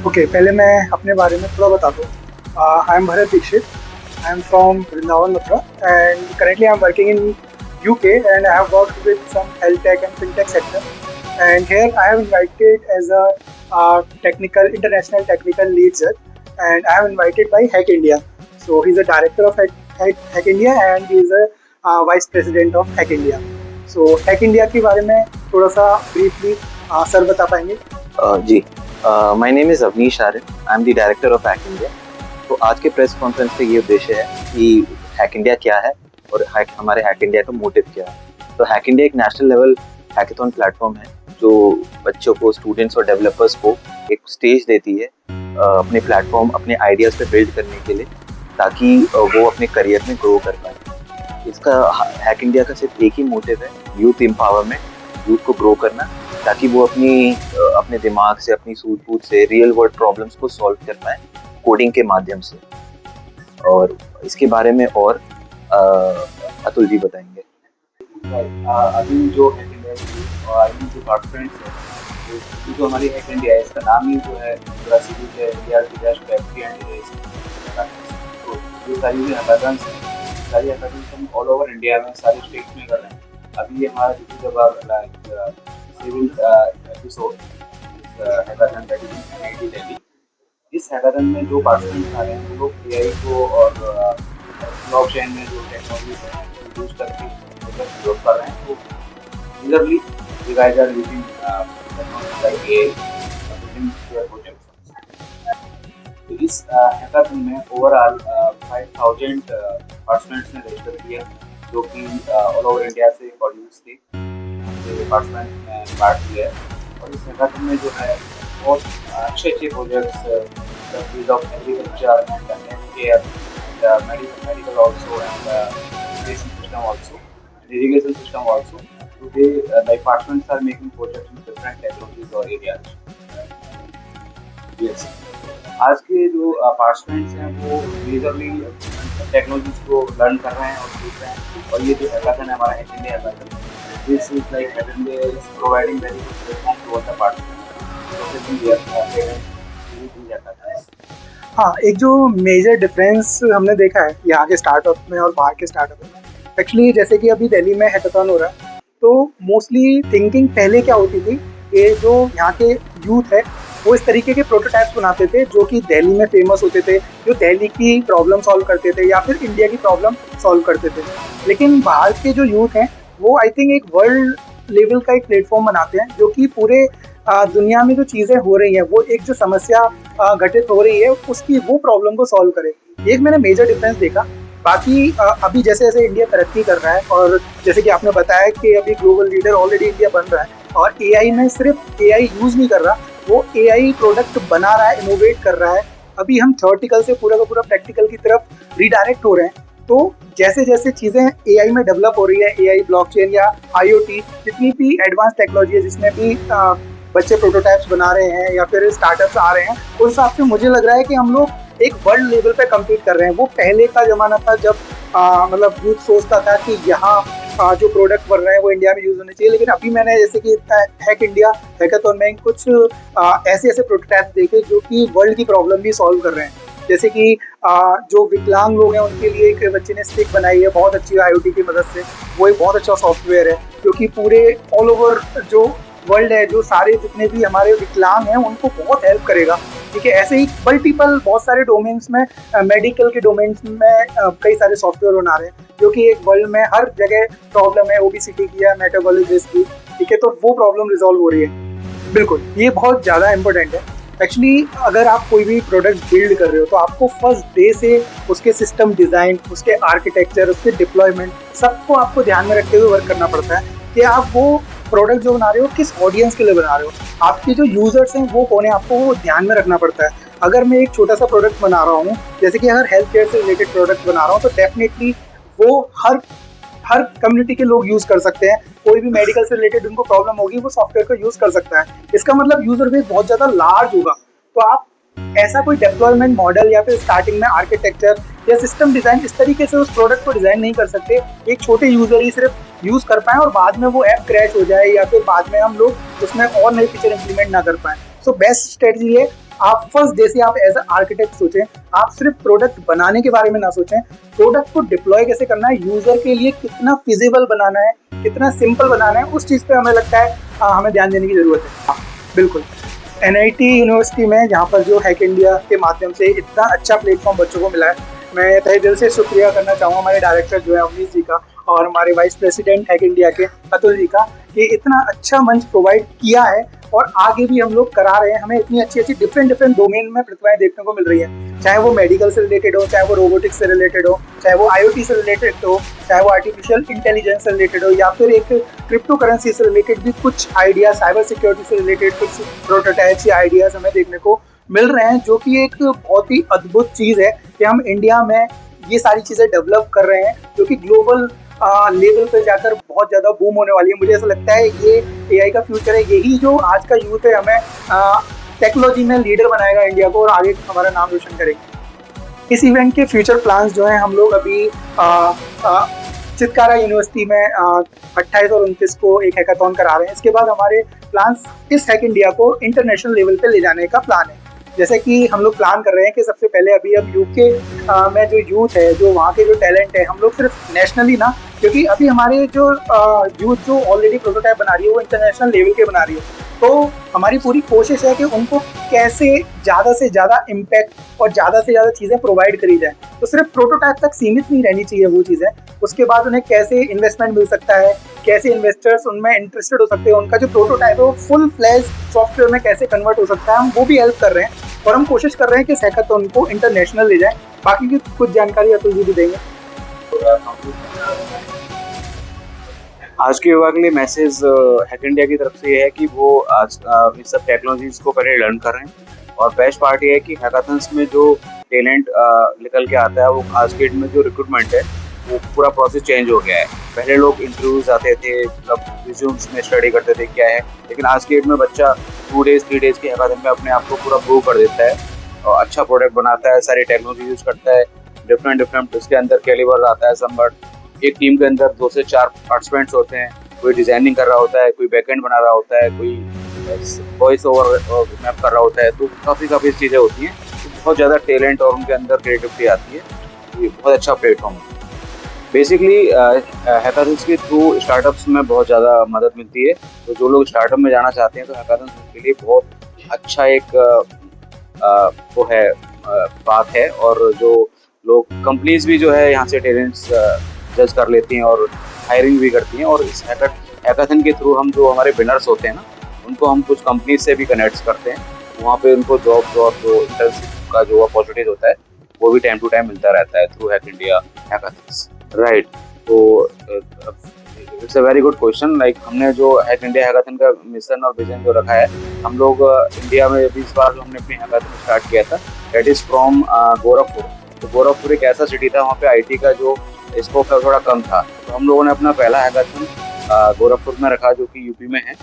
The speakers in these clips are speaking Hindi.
ओके, पहले मैं अपने बारे में थोड़ा बता दूँ। I am Bharat Dikshit. I am from Vrindavan Mathura and currently I'm working in UK and I have worked with some health tech and fintech sector. And here I have invited as a technical international technical lead judge, and I am invited by Hack India. So he's a director of Hack India and he is a vice president of Hack India. So Hack India के बारे में थोड़ा सा briefly सर बता पाएंगे? जी, my name is Avnish Arya. I am the director of hack India. तो आज के प्रेस कॉन्फ्रेंस का ये उद्देश्य है कि हैक इंडिया क्या है और हमारे हैक इंडिया का मोटिव क्या है। तो हैक इंडिया एक नेशनल लेवल हैकेथॉन प्लेटफॉर्म है जो बच्चों को, स्टूडेंट्स और डेवलपर्स को एक स्टेज देती है अपने प्लेटफॉर्म, अपने आइडियाज़ पे बिल्ड करने के लिए, ताकि वो अपने करियर में ग्रो कर पाए। इसका हैक इंडिया का सिर्फ एक ही मोटिव है, यूथ एम्पावरमेंट, यूथ को ग्रो करना, ताकि वो अपने दिमाग से, अपनी सूझबूझ से रियल वर्ल्ड प्रॉब्लम्स को सॉल्व कर पाए कोडिंग के माध्यम से। और इसके बारे में और अतुल जी बताएंगे। अभी जो हैक इंडिया और अभी जो पार्टिसिपेंट्स है, जो हमारी हैक इंडिया है, इसका नाम ही जो है पूरा सीरीज है इंडिया की बेस्ट फैक्ट्री एंड तो ये सारी जो हैकाथॉन्स हैं, सारी हैकाथॉन्स हम ऑल ओवर इंडिया में सारे स्टेट्स में कर रहे हैं। अभी ये हमारा civil episode hackathon that is in IIT Delhi. इस हैकाथन में जो पार्टिसिपेंट्स आ रहे हैं वो लोग एआई को और ब्लॉकचेन में जो टेक्नोलॉजी यूज करके प्रोजेक्ट डेवलप कर रहे हैं। तो majorly you guys are using technology like AI in your projects. तो इस हैकाथन में ओवरऑल 5000 पार्टिसिपेंट्स ने रजिस्टर किया, जो कि ऑल ओवर इंडिया से कॉलेज थे डिपार्टमेंट में पार्ट लिया है। और इस हैकाथन में जो है बहुत अच्छे projects, the field of agriculture and health care, medical also and education system also, irrigation system also. Today, like participants are making projects in different technologies or areas. Yes. आज के जो पार्टिसिपेंट्स हैं वो मेजरली टेक्नोलॉजीज को लर्न कर रहे हैं और सीख रहे हैं। और ये जो हैकाथन है हमारा hack India hackathon, this is like hack India is providing very good platform to all the participants. हाँ, एक जो मेजर डिफरेंस हमने देखा है यहाँ के स्टार्टअप में और बाहर के स्टार्टअप में, एक्चुअली जैसे कि अभी दिल्ली में हैकाथॉन हो रहा है, तो मोस्टली थिंकिंग पहले क्या होती थी कि जो यहाँ के यूथ है वो इस तरीके के प्रोटोटाइप्स बनाते थे जो कि दिल्ली में फेमस होते थे, जो दिल्ली की प्रॉब्लम सॉल्व करते थे या फिर इंडिया की प्रॉब्लम सॉल्व करते थे। लेकिन बाहर के जो यूथ हैं वो आई थिंक एक वर्ल्ड लेवल का एक प्लेटफॉर्म बनाते हैं जो कि पूरे दुनिया में जो चीज़ें हो रही हैं, वो एक जो समस्या घटित हो रही है उसकी वो प्रॉब्लम को सॉल्व करे। एक मैंने मेजर डिफरेंस देखा। बाकी अभी जैसे जैसे इंडिया तरक्की कर रहा है और जैसे कि आपने बताया कि अभी ग्लोबल लीडर ऑलरेडी इंडिया बन रहा है, और एआई में सिर्फ एआई यूज़ नहीं कर रहा, वो एआई प्रोडक्ट बना रहा है, इनोवेट कर रहा है। अभी हम थ्योरेटिकल से पूरा का पूरा प्रैक्टिकल की तरफ रिडायरेक्ट हो रहे हैं। तो जैसे जैसे चीज़ें एआई में डेवलप हो रही है, एआई, ब्लॉकचेन या आईओटी, जितनी भी एडवांस टेक्नोलॉजी है, जिसमें भी बच्चे प्रोटोटाइप्स बना रहे हैं या फिर स्टार्टअप्स आ रहे हैं, उस हिसाब से मुझे लग रहा है कि हम लोग एक वर्ल्ड लेवल पे कम्पीट कर रहे हैं। वो पहले का ज़माना था जब मतलब यूथ सोचता था कि यहाँ जो प्रोडक्ट बन रहे हैं वो इंडिया में यूज़ होने चाहिए। लेकिन अभी मैंने जैसे कि हैक इंडिया हैकाथॉन में कुछ ऐसे ऐसे प्रोटोटाइप्स देखे जो कि वर्ल्ड की प्रॉब्लम भी सॉल्व कर रहे हैं। जैसे कि जो विकलांग लोग हैं उनके लिए एक बच्चे ने स्टिक बनाई है बहुत अच्छी आईओटी की मदद से। वो एक बहुत अच्छा सॉफ्टवेयर है जो कि पूरे ऑल ओवर जो वर्ल्ड है, जो सारे जितने भी हमारे विकलांग हैं उनको बहुत हेल्प करेगा। ठीक है, ऐसे ही मल्टीपल बहुत सारे डोमेन्स में, मेडिकल के डोमेन्स में कई सारे सॉफ्टवेयर बना रहे हैं जो कि एक वर्ल्ड में हर जगह प्रॉब्लम है, ओबेसिटी की या मेटाबॉलिज्म की। ठीक है, तो वो प्रॉब्लम रिजॉल्व हो रही है। बिल्कुल, ये बहुत ज़्यादा इंपॉर्टेंट है। एक्चुअली अगर आप कोई भी प्रोडक्ट बिल्ड कर रहे हो तो आपको फर्स्ट डे से उसके सिस्टम डिज़ाइन, उसके आर्किटेक्चर, उसके डिप्लॉयमेंट, सबको आपको ध्यान में रखते हुए वर्क करना पड़ता है कि आप वो प्रोडक्ट जो बना रहे हो किस ऑडियंस के लिए बना रहे हो, आपके जो यूजर्स हैं वो कौन है, आपको वो ध्यान में रखना पड़ता है। अगर मैं एक छोटा सा प्रोडक्ट बना रहा हूँ, जैसे कि अगर हेल्थ केयर से रिलेटेड प्रोडक्ट बना रहा हूँ, तो डेफिनेटली वो हर कम्युनिटी के लोग यूज़ कर सकते हैं। कोई भी मेडिकल से रिलेटेड उनको प्रॉब्लम होगी वो सॉफ्टवेयर को यूज़ कर सकता है। इसका मतलब यूज़र बेस बहुत ज़्यादा लार्ज होगा। तो आप ऐसा कोई डेप्लॉयमेंट मॉडल या फिर स्टार्टिंग में आर्किटेक्चर या सिस्टम डिज़ाइन इस तरीके से उस प्रोडक्ट को डिज़ाइन नहीं कर सकते एक छोटे यूज़र ही सिर्फ यूज़ कर पाएँ और बाद में वो ऐप क्रैश हो जाए या फिर बाद में हम लोग उसमें और नई फीचर इंप्लीमेंट ना कर पाएँ। सो बेस्ट स्ट्रेटजी है आप फर्स्ट डे से आप एज ए आर्किटेक्ट सोचें, आप सिर्फ प्रोडक्ट बनाने के बारे में ना सोचें, प्रोडक्ट को डिप्लॉय कैसे करना है, यूजर के लिए कितना फिजिबल बनाना है, कितना सिंपल बनाना है, उस चीज़ पे हमें लगता है हमें ध्यान देने की ज़रूरत है। बिल्कुल, NIT यूनिवर्सिटी में जहाँ पर जो हैक इंडिया के माध्यम से इतना अच्छा प्लेटफॉर्म बच्चों को मिला है, मैं तहे दिल से शुक्रिया करना चाहूँगा हमारे डायरेक्टर जो है अवनीश जी का और हमारे वाइस प्रेसिडेंट हैक इंडिया के अतुल जी का, कि इतना अच्छा मंच प्रोवाइड किया है और आगे भी हम लोग करा रहे हैं। हमें इतनी अच्छी अच्छी डिफरेंट डोमेन में प्रतिभाएं देखने को मिल रही हैं, चाहे वो मेडिकल से रिलेटेड हो, चाहे वो रोबोटिक्स से रिलेटेड हो, चाहे वो IoT से रिलेटेड हो, चाहे वो आर्टिफिशियल इंटेलिजेंस से रिलेटेड हो, या फिर एक क्रिप्टो करेंसी से रिलेटेड भी कुछ आइडिया, साइबर सिक्योरिटी से रिलेटेड कुछ प्रोटोटाइप्स या आइडियाज हमें देखने को मिल रहे हैं, जो कि एक बहुत ही अद्भुत चीज़ है कि हम इंडिया में ये सारी चीज़ें डेवलप कर रहे हैं, जो कि ग्लोबल लेवल पे जाकर बहुत ज़्यादा बूम होने वाली है। मुझे ऐसा लगता है ये AI का फ्यूचर है, यही जो आज का यूथ है हमें टेक्नोलॉजी में लीडर बनाएगा इंडिया को और आगे हमारा नाम रोशन करेगा। इस इवेंट के फ्यूचर प्लान्स जो हैं, हम लोग अभी चितकारा यूनिवर्सिटी में 28 और 29 को एक हैकाथॉन करा रहे हैं। इसके बाद हमारे प्लान्स इस हैक इंडिया को इंटरनेशनल लेवल पे ले जाने का प्लान है। जैसे कि हम लोग प्लान कर रहे हैं कि सबसे पहले अभी अब UK में जो यूथ है, जो वहाँ के जो टैलेंट है, हम लोग सिर्फ नेशनली ना, क्योंकि अभी हमारे जो यूथ जो ऑलरेडी प्रोटोटाइप बना रही है वो इंटरनेशनल लेवल के बना रही है, तो हमारी पूरी कोशिश है कि उनको कैसे ज़्यादा से ज़्यादा इम्पैक्ट और ज़्यादा से ज़्यादा चीज़ें प्रोवाइड करी जाए। तो सिर्फ प्रोटोटाइप तक सीमित नहीं रहनी चाहिए वो चीज़ें, उसके बाद उन्हें कैसे इन्वेस्टमेंट मिल सकता है, कैसे इन्वेस्टर्स उनमें इंटरेस्टेड हो सकते हैं, उनका जो प्रोटोटाइप है वो फुल फ्लैश सॉफ्टवेयर में कैसे कन्वर्ट हो सकता है, हम वो भी हेल्प कर रहे हैं और हम कोशिश कर रहे हैं कि हैकाथॉन को इंटरनेशनल ले जाए। बाकी की कुछ जानकारी अतुल जी भी देंगे। आज के युवा के लिए मैसेज हैक इंडिया की तरफ से ये है कि वो आज इस सब टेक्नोलॉजीज को पहले लर्न कर रहे हैं, और बेस्ट पार्ट ये है कि हैकाथन्स में जो टैलेंट निकल के आता है, वो आज के डेट में जो रिक्रूटमेंट है वो पूरा प्रोसेस चेंज हो गया है। पहले लोग इंटरव्यूज आते थे, मतलब रिज्यूम्स में स्टडी करते थे क्या है, लेकिन आज के डेट में बच्चा 2 डेज 3 डेज के हैकाथन में अपने आप को पूरा प्रूव कर देता है और अच्छा प्रोडक्ट बनाता है, सारी टेक्नोलॉजी यूज करता है, डिफरेंट उसके अंदर कैलिबर आता है समबट। एक टीम के अंदर 2 से 4 पार्टिसिपेंट्स होते हैं, कोई डिजाइनिंग कर रहा होता है, कोई बैकएंड बना रहा होता है, कोई वॉइस ओवर मैप कर रहा होता है, तो काफ़ी चीज़ें होती हैं। तो बहुत ज़्यादा टैलेंट और उनके अंदर क्रिएटिविटी आती है। ये बहुत अच्छा प्लेटफॉर्म है। बेसिकली हैकाथन्स के थ्रू स्टार्टअप्स में बहुत ज़्यादा मदद मिलती है, तो जो लोग स्टार्टअप में जाना चाहते हैं तो हैकाथन्स के लिए बहुत अच्छा एक वो है बात है। और जो लोग कंपनीज भी जो है यहाँ से टैलेंट्स जज कर लेती हैं और हायरिंग भी करती हैं, और इस हैकाथन के थ्रू हम जो हमारे विनर्स होते हैं ना, उनको हम कुछ कंपनीज से भी कनेक्ट करते हैं, वहाँ पे उनको जॉब और जो इंटर्नशिप का जो अपॉर्चुनिटीज होता है वो भी टाइम टू टाइम मिलता रहता है थ्रू हैक इंडिया हैकाथन्स, राइट। तो it's a very good question. Like हमने जो हैक इंडिया हैकाथन का मिशन और विजन जो रखा है, हम लोग इंडिया में अभी इस बार जो हमने अपनी हैकाथन स्टार्ट किया था, दैट इज फ्रॉम गोरखपुर। तो गोरखपुर एक ऐसा सिटी था, वहाँ पे IT का जो स्कोप है थोड़ा कम था, तो हम लोगों ने अपना पहला हैकाथन गोरखपुर में रखा, जो कि UP में है,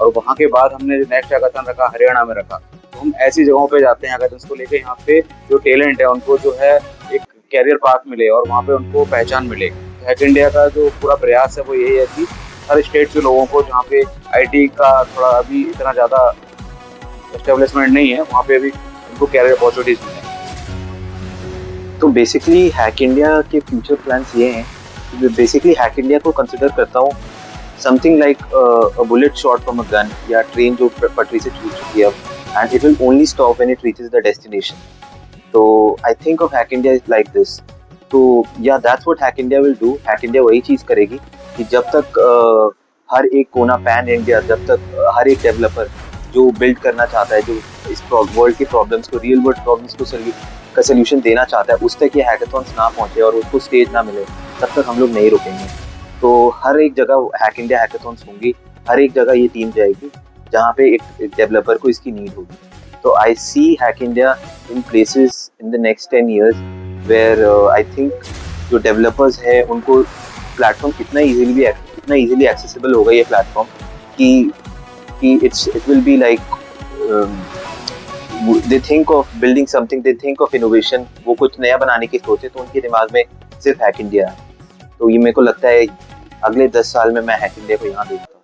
और वहाँ के बाद हमने नेक्स्ट हैकाथन रखा हरियाणा में रखा। तो हम ऐसी जगहों पे जाते हैं हैकाथन्स को लेके, यहाँ पे जो टैलेंट है उनको जो है एक कैरियर पाथ मिले और वहाँ पे उनको पहचान मिले। हैक इंडिया का जो पूरा प्रयास है वो यही है कि हर स्टेट के लोगों को, जहाँ पे IT का थोड़ा अभी इतना ज़्यादा एस्टेब्लिशमेंट नहीं है, वहाँ पे अभी उनको कैरियर अपॉर्चुनिटीज मिले। तो बेसिकली हैक इंडिया के फ्यूचर प्लान्स ये हैं। बेसिकली हैक इंडिया को कंसिडर करता हूँ something like a bullet shot from a gun, या ट्रेन जो पटरी से छूट चुकी है, and it will only stop when it reaches the destination. तो I think of hack India is like this. तो या that's what hack India will do. Hack India वही चीज़ करेगी कि जब तक हर एक कोना पैन इंडिया, जब तक हर एक डेवलपर जो बिल्ड करना चाहता है, जो इस वर्ल्ड की प्रॉब्लम्स को, रियल वर्ल्ड प्रॉब्लम्स को का सोल्यूशन देना चाहता है, उस तक ये हैकाथॉन्स ना पहुंचे और उसको स्टेज ना मिले, तब तक हम लोग नहीं रुकेंगे। तो हर एक जगह हैक इंडिया हैकाथॉन्स होंगी, हर एक जगह ये टीम जाएगी जहाँ पे एक डेवलपर को इसकी नीड होगी। तो I see hack India in places in the next 10 years where I think जो डेवलपर्स हैं उनको प्लेटफॉर्म इतना इजीली एक्सेसिबल होगा ये प्लेटफॉर्म कि it will be like they think of building something, they think of innovation, वो कुछ नया बनाने की सोचे तो उनके दिमाग में सिर्फ हैक इंडिया है। तो ये मेरे को लगता है अगले 10 साल में मैं हैक इंडिया को यहाँ देखता हूँ।